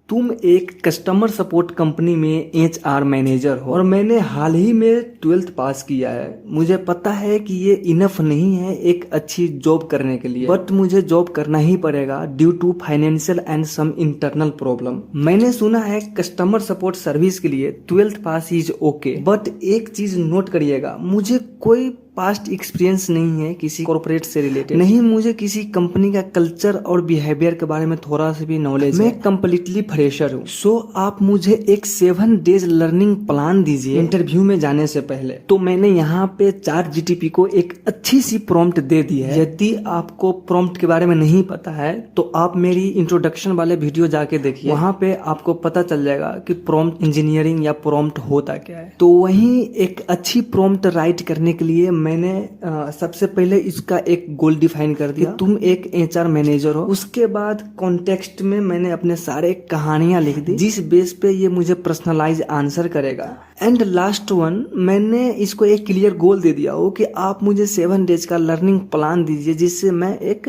तुम एक customer support company में एचआर मैनेजर हो और मैंने हाल ही में 12th पास किया है। मुझे पता है कि ये इनफ नहीं है एक अच्छी जॉब करने के लिए, बट मुझे जॉब करना ही पड़ेगा due to financial and some internal problem. मैंने सुना है कस्टमर सपोर्ट सर्विस के लिए 12th pass is okay, but एक चीज नोट करिएगा, मुझे कोई पास्ट एक्सपीरियंस नहीं है किसी कॉर्पोरेट से रिलेटेड, नहीं मुझे किसी कंपनी का कल्चर और बिहेवियर के बारे में थोड़ा सा भी नॉलेज, मैं कम्प्लीटली फ्रेशर हूँ। सो आप मुझे एक 7 डेज लर्निंग प्लान दीजिए इंटरव्यू में जाने से पहले। तो मैंने यहाँ पे ChatGPT को एक अच्छी सी प्रॉम्प्ट दे दी है। यदि आपको प्रॉम्प्ट के बारे में नहीं पता है तो आप मेरी इंट्रोडक्शन वाले वीडियो जाके देखिए, वहाँ पे आपको पता चल जाएगा कि प्रॉम्प्ट इंजीनियरिंग या प्रॉम्प्ट होता क्या है। तो वहीं एक अच्छी प्रॉम्प्ट राइट करने के लिए मैंने सबसे पहले इसका एक गोल डिफाइन कर दिया, तुम एक एचआर मैनेजर हो। उसके बाद कॉन्टेक्स्ट में मैंने अपने सारे कहानियां लिख दी जिस बेस पे ये मुझे पर्सनलाइज आंसर करेगा। एंड लास्ट वन, मैंने इसको एक क्लियर गोल दे दिया हो कि आप मुझे 7 डेज का लर्निंग प्लान दीजिए जिससे मैं एक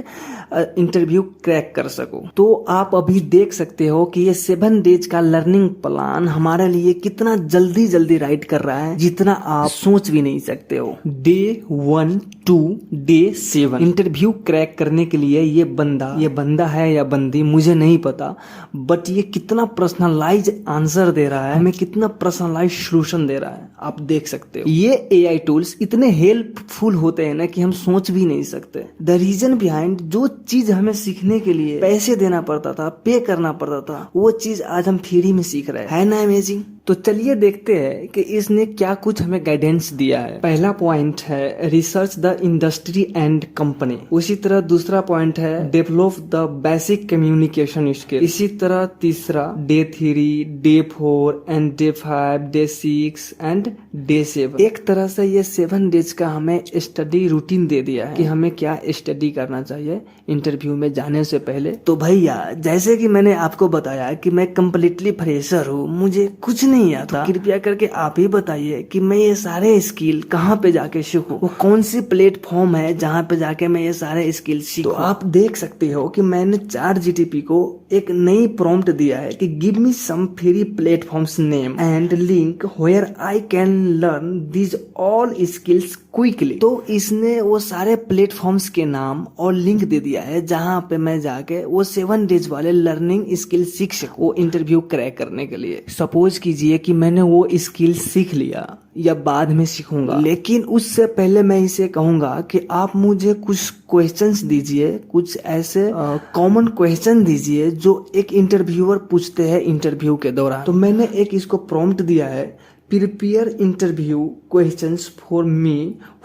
इंटरव्यू क्रैक कर सकूं। तो आप अभी देख सकते हो कि ये 7 डेज का लर्निंग प्लान हमारे लिए कितना जल्दी राइट कर रहा है, जितना आप सोच भी नहीं सकते हो। Day 1 to day 7 interview crack करने के लिए ये बंदा है या बंदी मुझे नहीं पता, बट ये कितना पर्सनलाइज आंसर दे रहा है, हमें कितना पर्सनलाइज सोल्यूशन दे रहा है, आप देख सकते हो। ये एआई टूल्स इतने हेल्पफुल होते हैं ना कि हम सोच भी नहीं सकते। द रीजन बिहाइंड, जो चीज हमें सीखने के लिए पैसे देना पड़ता था, पे करना पड़ता था, वो चीज आज हम फ्री में सीख रहे हैं, है ना अमेजिंग। तो चलिए देखते हैं कि इसने क्या कुछ हमें गाइडेंस दिया है। पहला पॉइंट है research the industry and company. उसी तरह दूसरा पॉइंट है develop the basic communication skill. इसी तरह तीसरा day 3, day 4 and day 5, day 6 and day 7। एक तरह से ये 7 डेज का हमें स्टडी रूटीन दे दिया है कि हमें क्या स्टडी करना चाहिए इंटरव्यू में जाने से पहले। तो भैया जैसे कि मैंने आपको बताया कि मैं कम्प्लीटली फ्रेशर हूँ, मुझे कुछ नहीं आता, तो कृपया करके आप ही बताइए कि मैं ये सारे स्किल कहाँ पे जाके सीखूं, वो कौन सी प्लेटफॉर्म है जहाँ पे जाके मैं ये सारे स्किल सीखूं। तो आप देख सकते हो कि मैंने ChatGPT को एक नई प्रॉम्प्ट दिया है कि give me some free platforms name and link where I can learn this all skills quickly. तो इसने वो सारे प्लेटफॉर्म्स के नाम और लिंक दे दिया है जहाँ पे मैं जाके वो 7 डेज वाले लर्निंग स्किल सीख सकूं वो इंटरव्यू क्रैक करने के लिए। सपोज कीजिए कि मैंने वो स्किल सीख लिया या बाद में सीखूंगा, लेकिन उससे पहले मैं इसे कहूंगा कि आप मुझे कुछ क्वेश्चंस दीजिए, कुछ ऐसे कॉमन क्वेश्चन दीजिए जो एक इंटरव्यूअर पूछते हैं इंटरव्यू के दौरान। तो मैंने एक इसको प्रॉम्प्ट दिया है, prepare interview questions for me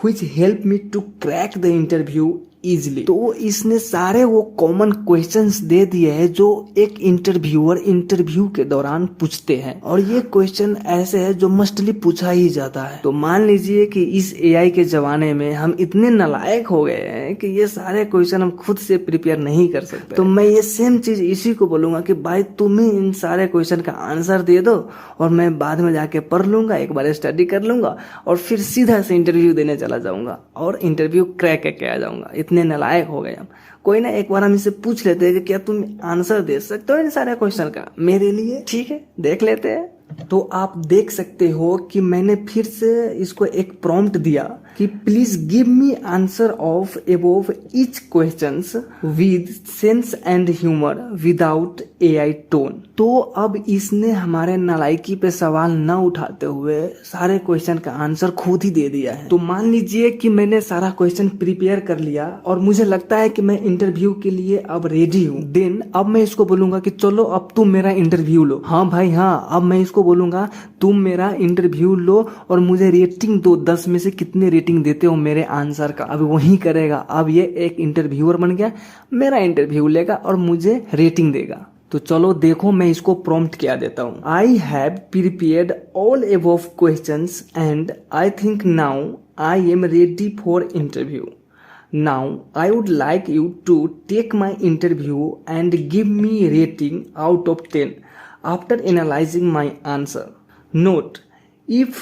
which help me to crack the interview easily. तो इसने सारे वो कॉमन क्वेश्चंस दे दिए हैं जो एक इंटरव्यूअर इंटरव्यू के दौरान पूछते हैं, और ये क्वेश्चन ऐसे है जो मस्टली पूछा ही जाता है। तो मान लीजिए कि इस एआई के जमाने में हम इतने नालायक हो गए हैं कि ये सारे क्वेश्चन हम खुद से प्रिपेयर नहीं कर सकते। तो मैं ये सेम चीज इसी को बोलूंगा कि भाई तुम ही इन सारे क्वेश्चन का आंसर दे दो और मैं बाद में जाके पढ़ लूंगा, एक बार स्टडी कर लूंगा और फिर सीधा से इंटरव्यू देने चला जाऊंगा और इंटरव्यू क्रैक करके आ जाऊंगा। इतने नालायक हो गए हम। कोई ना, एक बार हम इसे पूछ लेते हैं कि क्या तुम आंसर दे सकते हो इन सारे क्वेश्चन का मेरे लिए? ठीक है, देख लेते हैं। तो आप देख सकते हो कि मैंने फिर से इसको एक प्रॉम्प्ट दिया कि please give me answer of above each questions with sense and humour without AI tone. तो अब इसने हमारे नालायकी पे सवाल न उठाते हुए सारे क्वेश्चन का आंसर खुद ही दे दिया है। तो मान लीजिए कि मैंने सारा क्वेश्चन प्रिपेयर कर लिया और मुझे लगता है कि मैं इंटरव्यू के लिए अब रेडी हूँ। देन अब मैं इसको बोलूंगा कि चलो अब तुम मेरा इंटरव्यू लो। हाँ भाई हाँ, अब मैं इसको बोलूंगा तुम मेरा इंटरव्यू लो और मुझे रेटिंग दो, 10 में से कितने रेटिंग देते हो मेरे आंसर का। अब वही करेगा, अब ये एक इंटरव्यूअर बन गया, मेरा इंटरव्यू लेगा और मुझे रेटिंग देगा। तो चलो देखो मैं इसको प्रॉम्प्ट क्या देता हूँ। I have prepared all above questions and I think now I am ready for interview. Now I would like you to take my interview and give me rating out of 10 after analyzing my answer. Note, if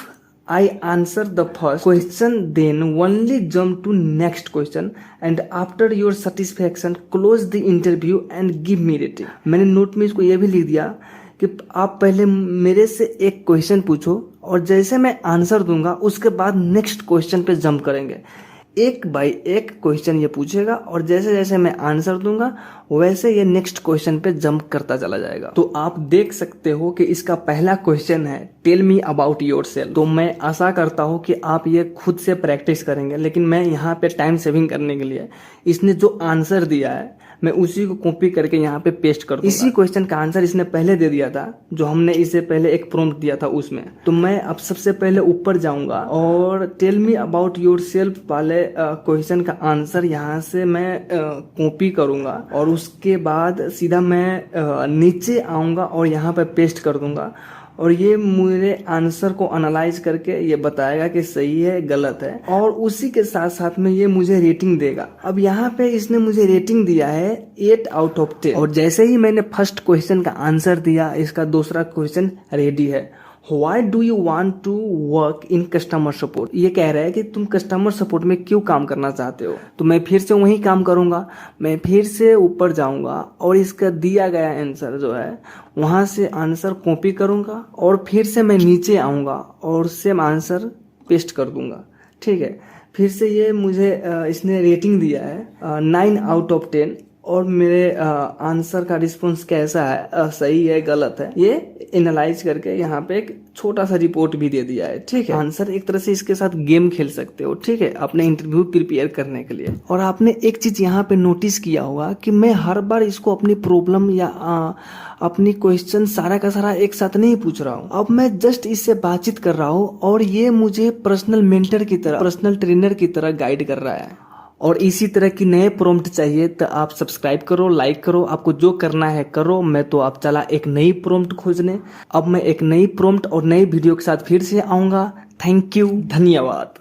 I answer the first question, then only jump to next question and after your satisfaction close the interview and give me rating. मैंने note में इसको ये भी लिख दिया कि आप पहले मेरे से एक क्वेश्चन पूछो और जैसे मैं आंसर दूंगा उसके बाद नेक्स्ट क्वेश्चन पे जंप करेंगे। एक बाय एक क्वेश्चन ये पूछेगा और जैसे जैसे मैं आंसर दूंगा वैसे ये नेक्स्ट क्वेश्चन पे जंप करता चला जाएगा। तो आप देख सकते हो कि इसका पहला क्वेश्चन है टेल मी अबाउट योरसेल्फ। तो मैं आशा करता हूँ कि आप ये खुद से प्रैक्टिस करेंगे, लेकिन मैं यहाँ पे टाइम सेविंग करने के लिए इसने जो आंसर दिया है मैं उसी को कॉपी करके यहाँ पे पेस्ट कर दूंगा। इसी क्वेश्चन का आंसर इसने पहले दे दिया था जो हमने इसे पहले एक प्रॉम्प्ट दिया था उसमें। तो मैं अब सबसे पहले ऊपर जाऊंगा और टेल मी अबाउट योरसेल्फ वाले क्वेश्चन का आंसर यहाँ से मैं कॉपी करूंगा और उसके बाद सीधा मैं नीचे आऊंगा और यहाँ पे पेस्ट कर दूंगा और ये मेरे आंसर को एनालाइज करके ये बताएगा कि सही है गलत है और उसी के साथ साथ में ये मुझे रेटिंग देगा। अब यहाँ पे इसने मुझे रेटिंग दिया है 8 आउट ऑफ 10 और जैसे ही मैंने फर्स्ट क्वेश्चन का आंसर दिया इसका दूसरा क्वेश्चन रेडी है। Why do you want to work in customer support? ये कह रहा है कि तुम कस्टमर सपोर्ट में क्यों काम करना चाहते हो। तो मैं फिर से वही काम करूंगा, मैं फिर से ऊपर जाऊंगा और इसका दिया गया आंसर जो है वहां से आंसर कॉपी करूंगा और फिर से मैं नीचे आऊंगा और सेम आंसर पेस्ट कर दूंगा। ठीक है, फिर से ये मुझे इसने रेटिंग दिया है 9 आउट ऑफ 10 और मेरे आंसर का रिस्पॉन्स कैसा है, सही है गलत है, ये एनालाइज करके यहाँ पे एक छोटा सा रिपोर्ट भी दे दिया है। ठीक है, आंसर एक तरह से इसके साथ गेम खेल सकते हो। ठीक है, अपने इंटरव्यू प्रिपेयर करने के लिए। और आपने एक चीज यहाँ पे नोटिस किया होगा कि मैं हर बार इसको अपनी प्रॉब्लम या अपनी क्वेश्चन सारा का सारा एक साथ नहीं पूछ रहा हूँ। अब मैं जस्ट इससे बातचीत कर रहा हूँ और ये मुझे पर्सनल मेंटर की तरह, पर्सनल ट्रेनर की तरह गाइड कर रहा है। और इसी तरह की नए प्रॉम्प्ट चाहिए तो आप सब्सक्राइब करो, लाइक करो, आपको जो करना है करो। मैं तो आप चला एक नई प्रॉम्प्ट खोजने। अब मैं एक नई प्रॉम्प्ट और नई वीडियो के साथ फिर से आऊंगा। थैंक यू, धन्यवाद।